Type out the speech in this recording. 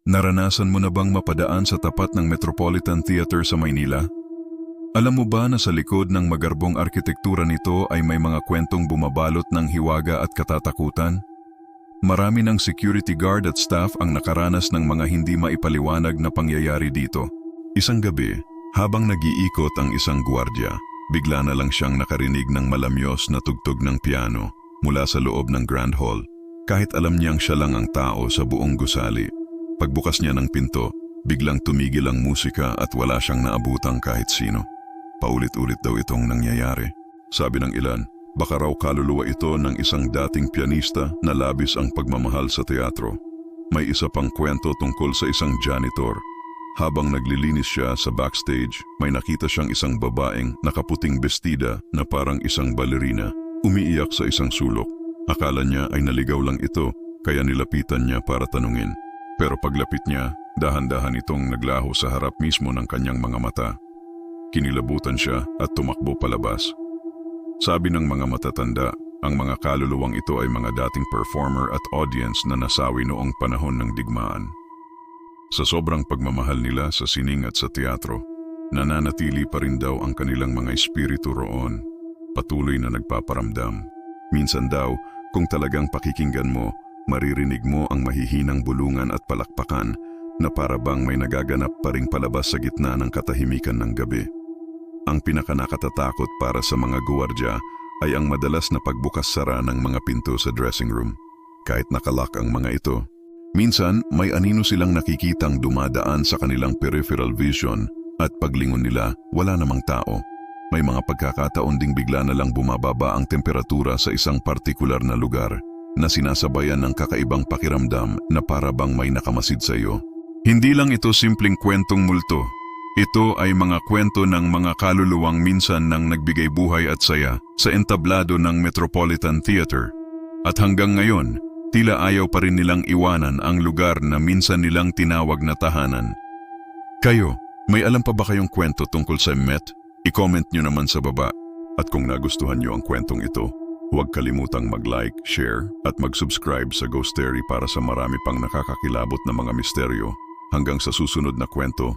Naranasan mo na bang mapadaan sa tapat ng Metropolitan Theater sa Maynila? Alam mo ba na sa likod ng magarbong arkitektura nito ay may mga kwentong bumabalot ng hiwaga at katatakutan? Marami ng security guard at staff ang nakaranas ng mga hindi maipaliwanag na pangyayari dito. Isang gabi, habang nag-iikot ang isang gwardiya, bigla na lang siyang nakarinig ng malamyos na tugtog ng piano mula sa loob ng Grand Hall, kahit alam niyang siya lang ang tao sa buong gusali. Pagbukas niya ng pinto, biglang tumigil ang musika at wala siyang naabutang kahit sino. Paulit-ulit daw itong nangyayari. Sabi ng ilan, baka raw kaluluwa ito ng isang dating pianista na labis ang pagmamahal sa teatro. May isa pang kwento tungkol sa isang janitor. Habang naglilinis siya sa backstage, may nakita siyang isang babaeng nakaputing bestida na parang isang balerina, umiiyak sa isang sulok. Akala niya ay naligaw lang ito, kaya nilapitan niya para tanungin. Pero paglapit niya, dahan-dahan itong naglaho sa harap mismo ng kanyang mga mata. Kinilabutan siya at tumakbo palabas. Sabi ng mga matatanda, ang mga kaluluwang ito ay mga dating performer at audience na nasawi noong panahon ng digmaan. Sa sobrang pagmamahal nila sa sining at sa teatro, nananatili pa rin daw ang kanilang mga espiritu roon, patuloy na nagpaparamdam. Minsan daw, kung talagang pakikinggan mo, maririnig mo ang mahihinang bulungan at palakpakan na para bang may nagaganap pa ring palabas sa gitna ng katahimikan ng gabi. Ang pinakanakatatakot para sa mga guwardya ay ang madalas na pagbukas-sara ng mga pinto sa dressing room. Kahit nakalock ang mga ito, minsan may anino silang nakikitang dumadaan sa kanilang peripheral vision at paglingon nila wala namang tao. May mga pagkakataon ding bigla na lang bumababa ang temperatura sa isang partikular na lugar na sinasabayan ng kakaibang pakiramdam na para bang may nakamasid sa iyo. Hindi lang ito simpleng kwentong multo. Ito ay mga kwento ng mga kaluluwang minsan nang nagbigay buhay at saya sa entablado ng Metropolitan Theater. At hanggang ngayon, tila ayaw pa rin nilang iwanan ang lugar na minsan nilang tinawag na tahanan. Kayo, may alam pa ba kayong kwento tungkol sa Met? I-comment nyo naman sa baba. At kung nagustuhan nyo ang kwentong ito, huwag kalimutang mag-like, share at mag-subscribe sa Ghostery para sa marami pang nakakakilabot na mga misteryo. Hanggang sa susunod na kwento,